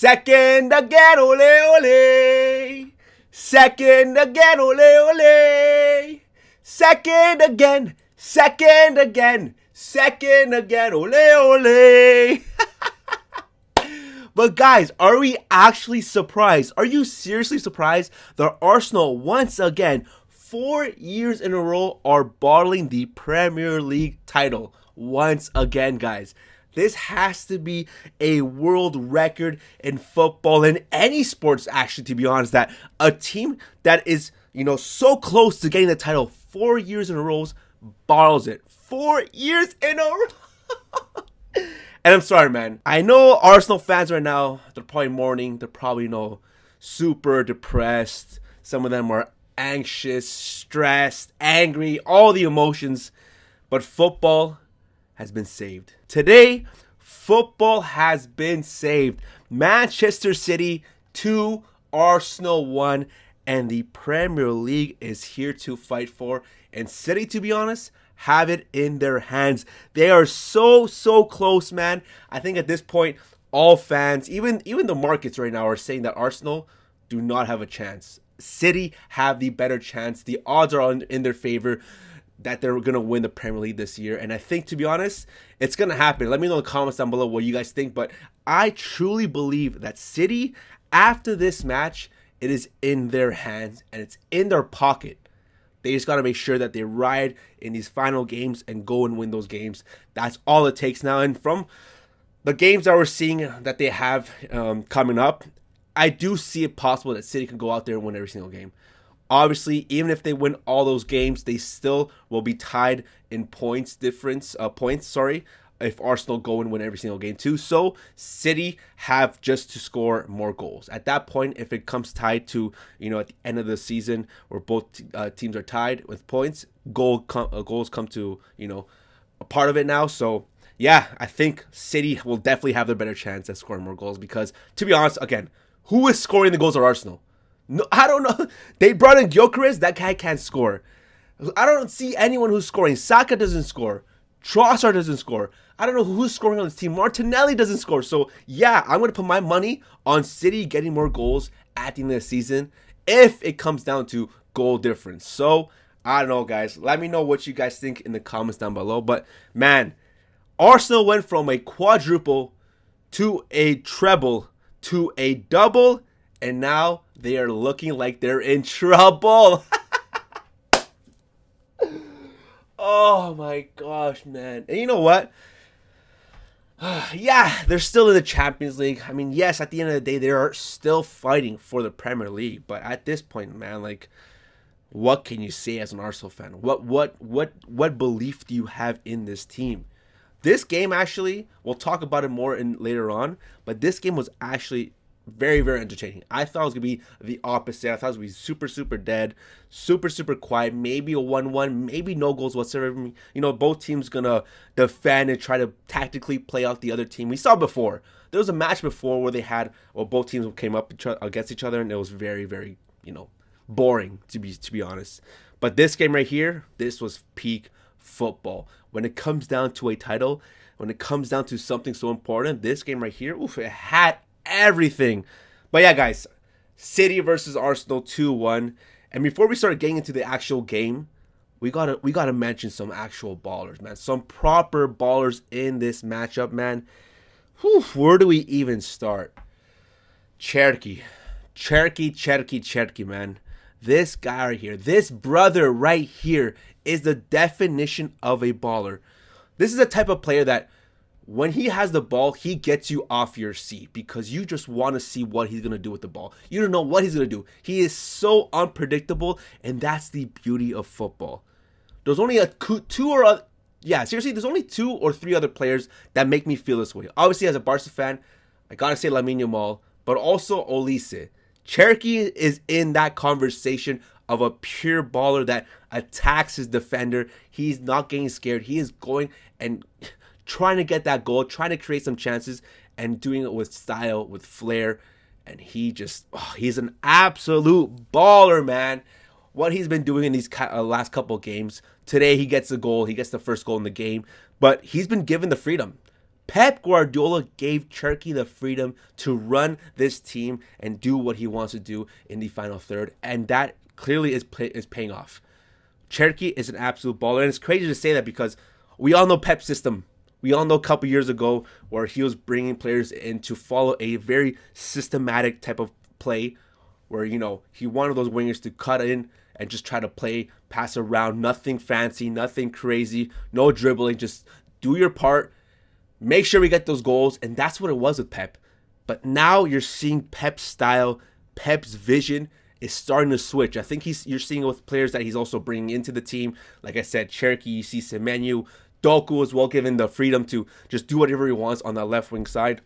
Second again, ole ole. Second again, ole ole. Second again, second again, second again, ole ole. But guys, are we actually surprised? Are you seriously surprised that Arsenal once again, 4 years in a row, are bottling the Premier League title? Once again, guys. This has to be a world record in football, in any sports, actually, to be honest, that a team that is, so close to getting the title 4 years in a row bottles it. 4 years in a row. And I'm sorry, man. I know Arsenal fans right now, they're probably mourning. They're probably, super depressed. Some of them are anxious, stressed, angry, all the emotions. But football has been saved. Today, football has been saved. Manchester City 2, Arsenal 1, and the Premier League is here to fight for. And City, to be honest, have it in their hands. They are so close, man. I think at this point, all fans, even the markets right now, are saying that Arsenal do not have a chance. City have the better chance. The odds are in their favor that they're going to win the Premier League this year. And I think, to be honest, it's going to happen. Let me know in the comments down below what you guys think. But I truly believe that City, after this match, it is in their hands and it's in their pocket. They just got to make sure that they ride in these final games and go and win those games. That's all it takes now. And from the games that we're seeing that they have coming up, I do see it possible that City can go out there and win every single game. Obviously, even if they win all those games, they still will be tied in points, if Arsenal go and win every single game too. So City have just to score more goals. At that point, if it comes tied to, at the end of the season where both teams are tied with points, goals come to, a part of it now. So yeah, I think City will definitely have the better chance at scoring more goals because, to be honest, again, who is scoring the goals at Arsenal? No, I don't know. They brought in Gyökeres. That guy can't score. I don't see anyone who's scoring. Saka doesn't score. Trossard doesn't score. I don't know who's scoring on this team. Martinelli doesn't score. So, yeah, I'm going to put my money on City getting more goals at the end of the season if it comes down to goal difference. So, I don't know, guys. Let me know what you guys think in the comments down below. But, man, Arsenal went from a quadruple to a treble to a double. And now they are looking like they're in trouble. Oh my gosh, man. And you know what? Yeah, they're still in the Champions League. I mean, yes, at the end of the day, they are still fighting for the Premier League. But at this point, man, what can you say as an Arsenal fan? What belief do you have in this team? This game, actually, we'll talk about it more later on. But this game was actually very entertaining. I thought it was going to be the opposite. I thought it was going to be super dead, super quiet, maybe a 1-1, maybe no goals whatsoever. Both teams going to defend and try to tactically play out the other team. We saw before. There was a match before where both teams came up against each other, and it was very, boring, to be honest. But this game right here, this was peak football. When it comes down to a title, when it comes down to something so important, this game right here, it had everything. But yeah, guys, City versus Arsenal 2-1. And before we start getting into the actual game, we gotta mention some actual ballers, man. Some proper ballers in this matchup, man. Where do we even start? Cherky, man. This guy right here, this brother right here is the definition of a baller. This is the type of player that when he has the ball, he gets you off your seat because you just want to see what he's going to do with the ball. You don't know what he's going to do. He is so unpredictable, and that's the beauty of football. There's only there's only 2 or 3 other players that make me feel this way. Obviously, as a Barca fan, I got to say Lamine Yamal, but also Olise. Cherky is in that conversation of a pure baller that attacks his defender. He's not getting scared. He is going and trying to get that goal, trying to create some chances, and doing it with style, with flair. And he's an absolute baller, man. What he's been doing in these last couple of games. Today, he gets the goal. He gets the first goal in the game. But he's been given the freedom. Pep Guardiola gave Cherky the freedom to run this team and do what he wants to do in the final third, and that clearly is paying off. Cherky is an absolute baller, and it's crazy to say that because we all know Pep's system. We all know a couple years ago where he was bringing players in to follow a very systematic type of play where, he wanted those wingers to cut in and just try to play, pass around, nothing fancy, nothing crazy, no dribbling, just do your part, make sure we get those goals, and that's what it was with Pep. But now you're seeing Pep's style, Pep's vision is starting to switch. I think you're seeing it with players that he's also bringing into the team. Like I said, Cherky, you see Semenyo, Doku as well, given the freedom to just do whatever he wants on that left wing side.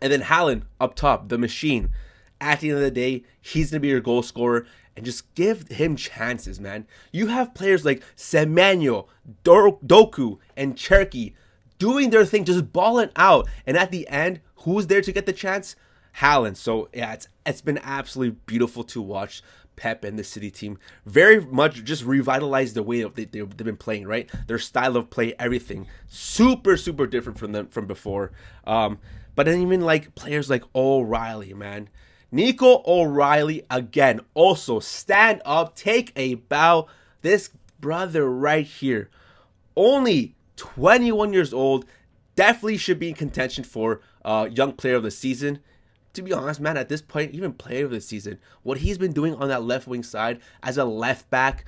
And then Haaland up top, the machine. At the end of the day, he's going to be your goal scorer, and just give him chances, man. You have players like Semenyo, Doku, and Cherky doing their thing, just balling out. And at the end, who's there to get the chance? Haaland. So yeah, it's been absolutely beautiful to watch Pep and the City team very much just revitalize the way they've been playing, right? Their style of play, everything super different from before. But then even like players like O'Reilly, man. Nico O'Reilly again, also stand up, take a bow. This brother right here, only 21 years old, definitely should be in contention for Young Player of the Season. To be honest, man, at this point, even Player of the Season, what he's been doing on that left wing side as a left back,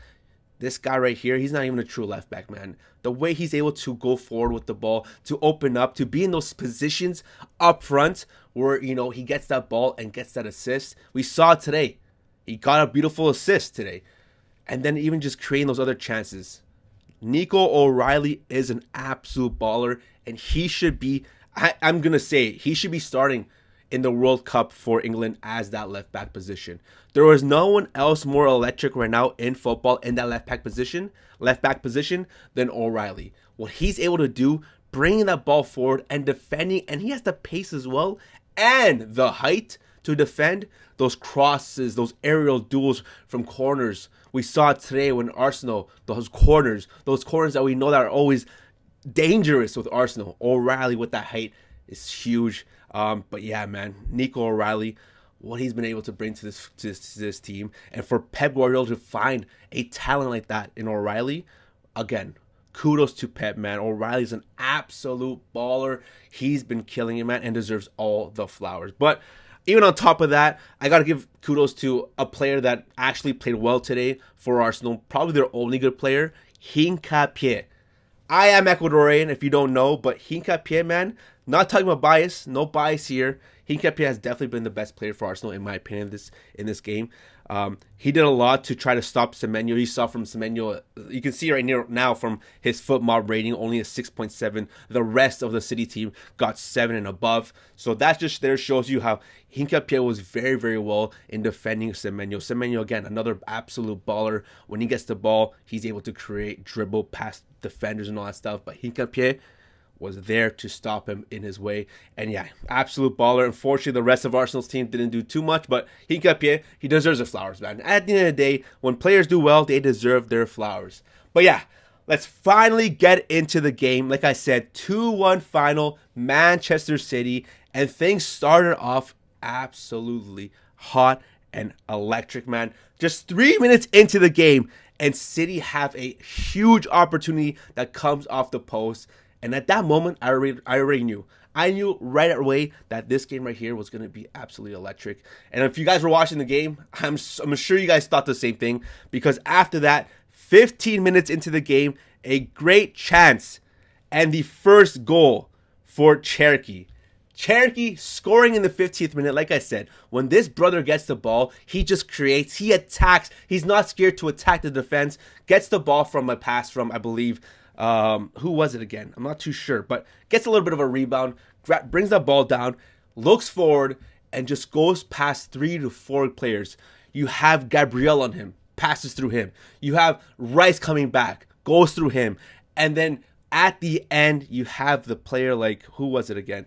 this guy right here, he's not even a true left back, man. The way he's able to go forward with the ball, to open up, to be in those positions up front where, he gets that ball and gets that assist. We saw it today. He got a beautiful assist today. And then even just creating those other chances. Nico O'Reilly is an absolute baller, and he should be, I'm going to say, he should be starting in the World Cup for England as that left back position. There was no one else more electric right now in football in that left back position than O'Reilly. What he's able to do, bringing that ball forward and defending, and he has the pace as well and the height to defend those crosses, those aerial duels from corners. We saw it today when Arsenal, those corners that we know that are always dangerous with Arsenal. O'Reilly with that height is huge. But yeah, man, Nico O'Reilly, what he's been able to bring to this team, and for Pep Guardiola to find a talent like that in O'Reilly, again, kudos to Pep, man. O'Reilly's an absolute baller. He's been killing it, man, and deserves all the flowers. But even on top of that, I got to give kudos to a player that actually played well today for Arsenal, probably their only good player, Hincapié. I am Ecuadorian, if you don't know, but Hincapié, man, not talking about bias, no bias here. Hincapié has definitely been the best player for Arsenal, in my opinion, in this game. He did a lot to try to stop Semenyo. You saw from Semenyo, you can see right now from his foot mob rating, only a 6.7. The rest of the City team got 7 and above. So that just there shows you how Hincapié was very well in defending Semenyo. Semenyo, again, another absolute baller. When he gets the ball, he's able to create, dribble past defenders and all that stuff. But Hincapié was there to stop him in his way. And yeah, absolute baller. Unfortunately, the rest of Arsenal's team didn't do too much, but Hincapié, he deserves the flowers, man. At the end of the day, when players do well, they deserve their flowers. But yeah, let's finally get into the game. Like I said, 2-1 final, Manchester City, and things started off absolutely hot and electric, man. Just 3 minutes into the game, and City have a huge opportunity that comes off the post. And at that moment, I already knew. I knew right away that this game right here was going to be absolutely electric. And if you guys were watching the game, I'm sure you guys thought the same thing. Because after that, 15 minutes into the game, a great chance. And the first goal for Cherky. Cherky scoring in the 15th minute. Like I said, when this brother gets the ball, he just creates, he attacks. He's not scared to attack the defense. Gets the ball from a pass from, I believe, who was it again? I'm not too sure, but gets a little bit of a rebound, brings that ball down, looks forward, and just goes past 3 to 4 players. You have Gabriel on him, passes through him. You have Rice coming back, goes through him. And then at the end, you have the player like, who was it again?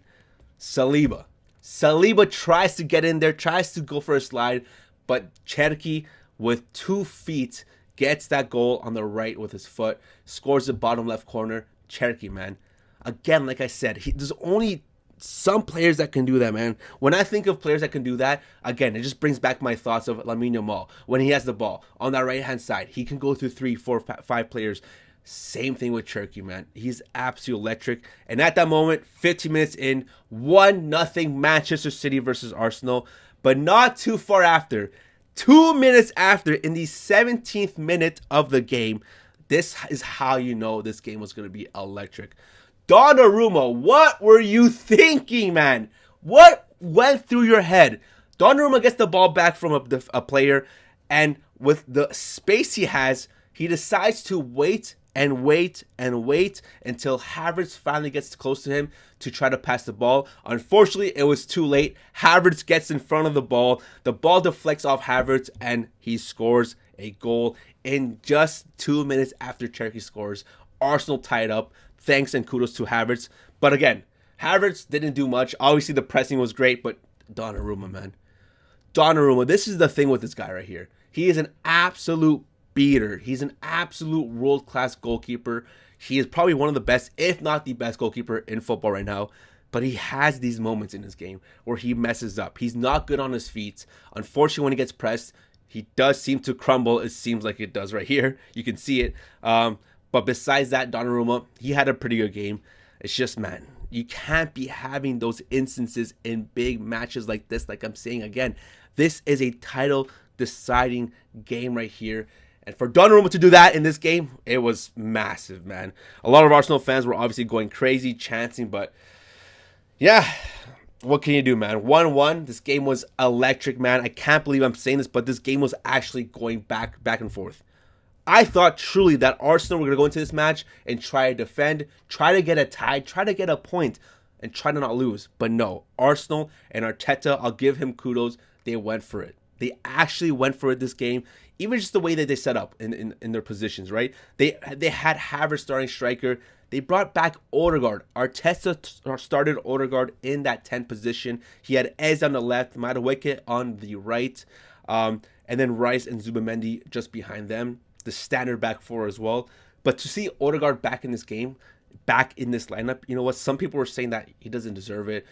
Saliba. Saliba tries to get in there, tries to go for a slide, but Cherky with 2 feet gets that goal on the right with his foot, scores the bottom left corner. Cherky, man. Again, like I said, there's only some players that can do that, man. When I think of players that can do that, again, it just brings back my thoughts of Lamine Yamal. When he has the ball on that right-hand side, he can go through 3, 4, 5 players. Same thing with Cherky, man. He's absolute electric. And at that moment, 15 minutes in, 1-0 Manchester City versus Arsenal. But not too far after, 2 minutes after, in the 17th minute of the game, this is how you know this game was going to be electric. Donnarumma, what were you thinking, man? What went through your head? Donnarumma gets the ball back from a player, and with the space he has, he decides to wait and wait and wait until Havertz finally gets close to him to try to pass the ball. Unfortunately, it was too late. Havertz gets in front of the ball. The ball deflects off Havertz, and he scores a goal in just 2 minutes after Cherky scores. Arsenal tied up. Thanks and kudos to Havertz. But again, Havertz didn't do much. Obviously, the pressing was great, but Donnarumma, man. Donnarumma, this is the thing with this guy right here. He is an absolute beater. He's an absolute world-class goalkeeper. He is probably one of the best, if not the best goalkeeper in football right now. But he has these moments in his game where he messes up. He's not good on his feet. Unfortunately, when he gets pressed, he does seem to crumble. It seems like it does right here. You can see it. But besides that, Donnarumma, he had a pretty good game. It's just, man, you can't be having those instances in big matches like this. Like I'm saying again, this is a title-deciding game right here. And for Donnarumma to do that in this game, it was massive, man. A lot of Arsenal fans were obviously going crazy, chanting, but yeah, what can you do, man? 1-1. This game was electric, man. I can't believe I'm saying this, but this game was actually going back and forth. I thought truly that Arsenal were going to go into this match and try to defend, try to get a tie, try to get a point, and try to not lose. But no, Arsenal and Arteta, I'll give him kudos, they went for it. They actually went for it this game, even just the way that they set up in their positions, right? They had Havertz starting striker. They brought back Odegaard. Arteta started Odegaard in that 10 position. He had Ez on the left, Madueke on the right, and then Rice and Zubimendi just behind them. The standard back four as well. But to see Odegaard back in this game, back in this lineup, you know what? Some people were saying that he doesn't deserve it.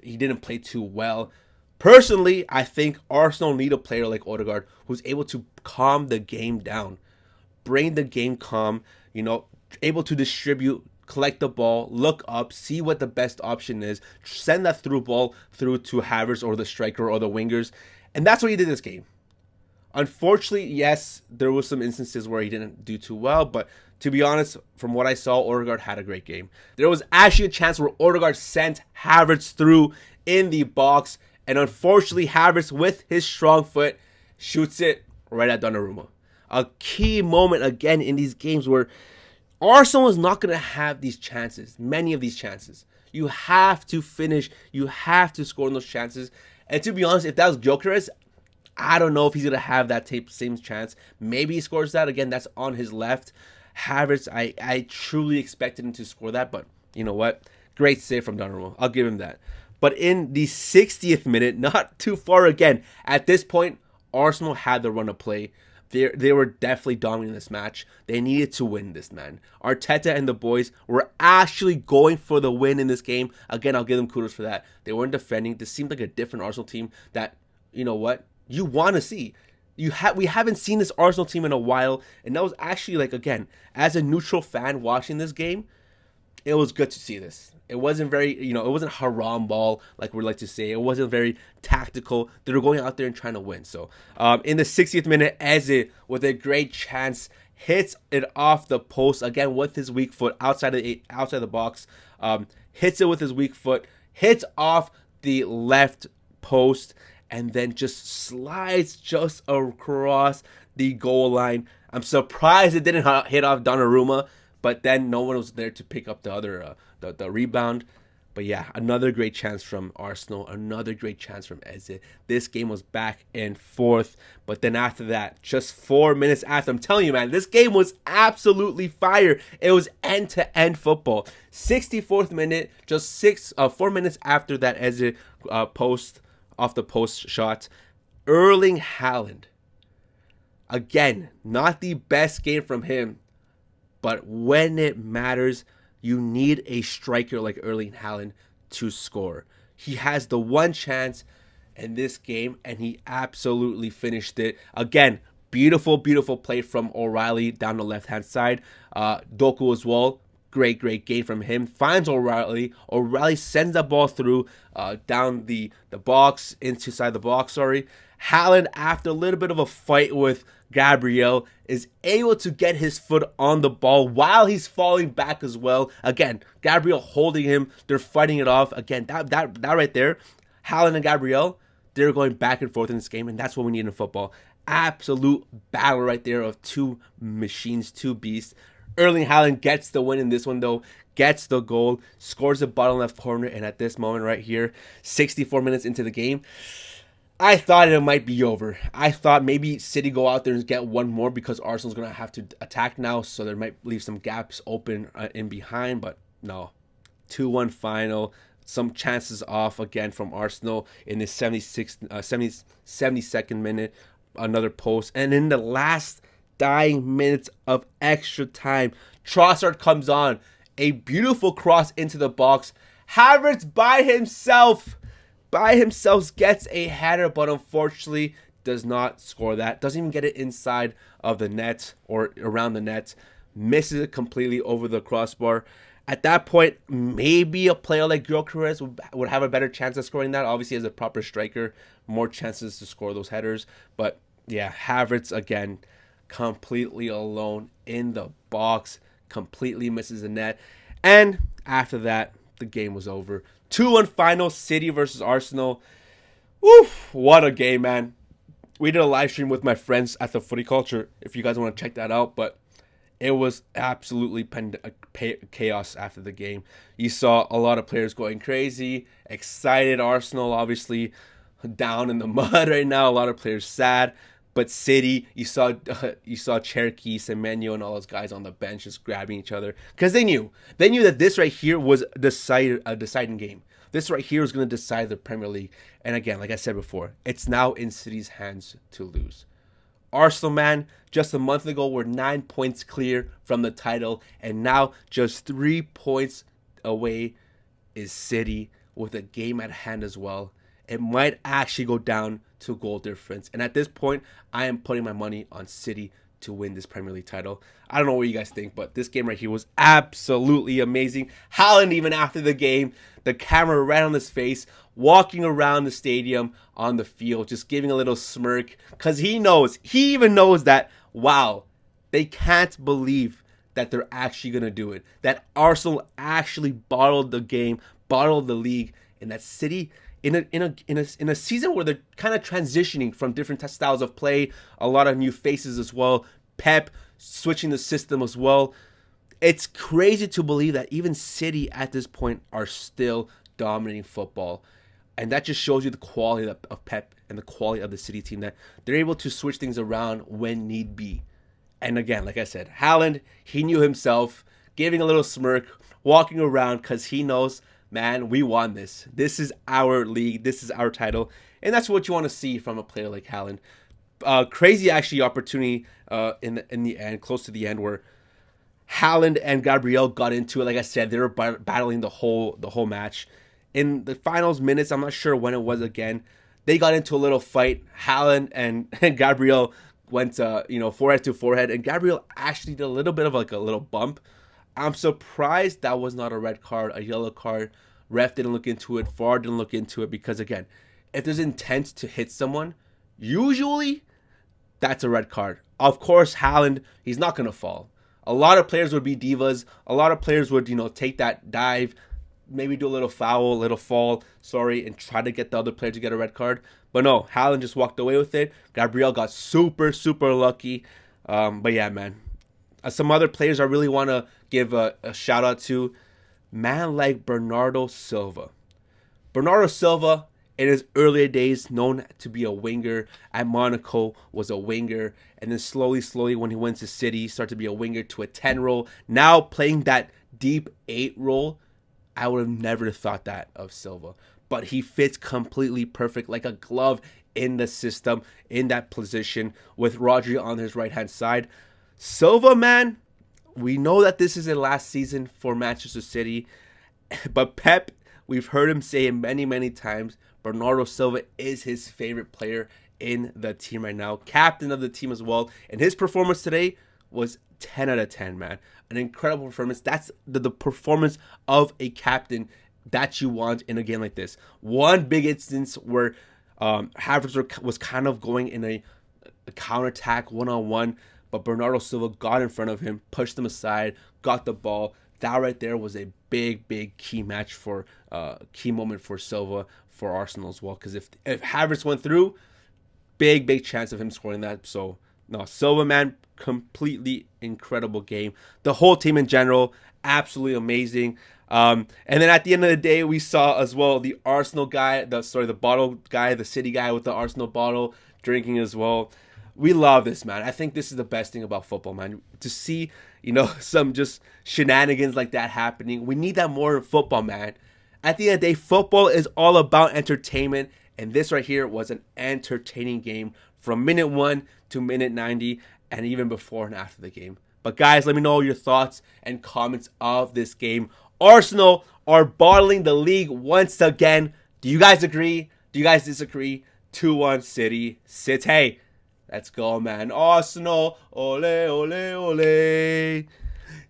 He didn't play too well. Personally, I think Arsenal need a player like Odegaard who's able to calm the game down, bring the game calm, you know, able to distribute, collect the ball, look up, see what the best option is, send that through ball through to Havertz or the striker or the wingers. And that's what he did this game. Unfortunately, yes, there were some instances where he didn't do too well, but to be honest, from what I saw, Odegaard had a great game. There was actually a chance where Odegaard sent Havertz through in the box, and unfortunately, Havertz, with his strong foot, shoots it right at Donnarumma. A key moment, again, in these games where Arsenal is not going to have these chances, many of these chances. You have to finish. You have to score in those chances. And to be honest, if that was Gyökeres, I don't know if he's going to have that same chance. Maybe he scores that. Again, that's on his left. Havertz, I truly expected him to score that, but you know what? Great save from Donnarumma. I'll give him that. But in the 60th minute, not too far again, at this point, Arsenal had the run of play. They were definitely dominating this match. They needed to win this, man. Arteta and the boys were actually going for the win in this game. Again, I'll give them kudos for that. They weren't defending. This seemed like a different Arsenal team that, you know what, you want to see. We haven't seen this Arsenal team in a while, and that was actually, like, again, as a neutral fan watching this game, it was good to see this. It wasn't very, it wasn't haram ball, like we like to say. It wasn't very tactical. They were going out there and trying to win. So, in the 60th minute, Eze, with a great chance, hits it off the post, again, with his weak foot, outside the box, hits it with his weak foot, hits off the left post, and then just slides just across the goal line. I'm surprised it didn't hit off Donnarumma, but then no one was there to pick up the other the rebound. But yeah, another great chance from Arsenal, another great chance from Eze. This game was back and forth, but then after that, just 4 minutes after, I'm telling you, man, this game was absolutely fire. It was end-to-end football. 64th minute, just 4 minutes after that Eze post, off the post shot, Erling Haaland. Again, not the best game from him, but when it matters, you need a striker like Erling Haaland to score. He has the one chance in this game, and he absolutely finished it. Again, beautiful, beautiful play from O'Reilly down the left-hand side. Doku as well. Great game from him. Finds O'Reilly. O'Reilly sends the ball through down the box, inside the box, sorry. Haaland, after a little bit of a fight with Gabriel, is able to get his foot on the ball while he's falling back as well. Again, Gabriel holding him. They're fighting it off. Again, that right there, Haaland and Gabriel, they're going back and forth in this game, and that's what we need in football. Absolute battle right there of two machines, two beasts. Erling Haaland gets the win in this one, though. Gets the goal, scores the bottom left corner, and at this moment right here, 64 minutes into the game, I thought it might be over. I thought maybe City go out there and get one more because Arsenal's going to have to attack now, so there might leave some gaps open in behind, but no. 2-1 final. Some chances off again from Arsenal in the 72nd minute. Another post. And in the last dying minutes of extra time, Trossard comes on. A beautiful cross into the box. Havertz by himself gets a header, but unfortunately does not score that. Doesn't even get it inside of the net or around the net. Misses it completely over the crossbar. At that point, maybe a player like Gyökeres would have a better chance of scoring that. Obviously, as a proper striker, more chances to score those headers. But yeah, Havertz again, completely alone in the box, completely misses the net. And after that, the game was over. 2-1 final, City versus Arsenal. Woof, what a game, man. We did a live stream with my friends at the Footy Culture, if you guys want to check that out. But it was absolutely chaos after the game. You saw a lot of players going crazy, excited. Arsenal, obviously, down in the mud right now. A lot of players sad. But City, you saw Cherky, Semenyo, and all those guys on the bench just grabbing each other because they knew that this right here was a deciding game. This right here was going to decide the Premier League. And again, like I said before, it's now in City's hands to lose. Arsenal, man, just a month ago were 9 points clear from the title, and now just 3 points away is City with a game at hand as well. It might actually go down to goal difference. And at this point, I am putting my money on City to win this Premier League title. I don't know what you guys think, but this game right here was absolutely amazing. Haaland, even after the game, the camera right on his face, walking around the stadium on the field, just giving a little smirk, because he even knows that, wow, they can't believe that they're actually going to do it. That Arsenal actually bottled the game, bottled the league, and that City, in a season where they're kind of transitioning from different styles of play, a lot of new faces as well, Pep switching the system as well. It's crazy to believe that even City at this point are still dominating football. And that just shows you the quality of Pep and the quality of the City team, that they're able to switch things around when need be. And again, like I said, Haaland, he knew himself, giving a little smirk, walking around because he knows, man, we won this. This is our league. This is our title. And that's what you want to see from a player like Haaland. Crazy, actually, opportunity in the end, close to the end, where Haaland and Gabriel got into it. Like I said, they were battling the whole match. In the finals minutes, I'm not sure when it was again, they got into a little fight. Haaland and Gabriel went forehead to forehead, and Gabriel actually did a little bit of like a little bump. I'm surprised that was not a red card, a yellow card. Ref didn't look into it. VAR didn't look into it, because again, if there's intent to hit someone, usually that's a red card. Of course, Haaland, he's not going to fall. A lot of players would be divas. A lot of players would, take that dive, maybe do a little foul, a little fall, and try to get the other player to get a red card. But no, Haaland just walked away with it. Gabriel got super, super lucky. But yeah, man. Some other players I really want to give a shout out to. Man like Bernardo Silva. Bernardo Silva, in his earlier days, known to be a winger. At Monaco, was a winger. And then slowly, when he went to City, started to be a winger to a 10 role. Now playing that deep 8 role. I would have never thought that of Silva. But he fits completely perfect, like a glove in the system, in that position, with Rodri on his right-hand side. Silva, man, We know that this is the last season for Manchester City, but Pep, we've heard him say it many, many times, Bernardo Silva is his favorite player in the team right now, captain of the team as well. And his performance today was 10 out of 10, man. An incredible performance. That's the performance of a captain that you want in a game like this. One big instance where Havertz was kind of going in a counterattack one-on-one, but Bernardo Silva got in front of him, pushed him aside, got the ball. That right there was a big, big key match for key moment for Silva for Arsenal as well. Because if Havertz went through, big chance of him scoring that. So no, Silva, man, completely incredible game. The whole team in general, absolutely amazing. And then at the end of the day, we saw as well the Arsenal guy, the bottle guy, the City guy with the Arsenal bottle drinking as well. We love this, man. I think this is the best thing about football, man. To see, some just shenanigans like that happening. We need that more in football, man. At the end of the day, football is all about entertainment. And this right here was an entertaining game from minute 1 to minute 90 and even before and after the game. But guys, let me know your thoughts and comments of this game. Arsenal are bottling the league once again. Do you guys agree? Do you guys disagree? 2-1 City. Let's go, man. Arsenal, ole, ole, ole.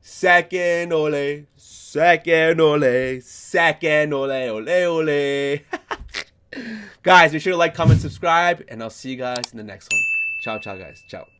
Second, ole. Second, ole. Second, ole, ole, ole. Guys, make sure to like, comment, subscribe, and I'll see you guys in the next one. Ciao, guys. Ciao.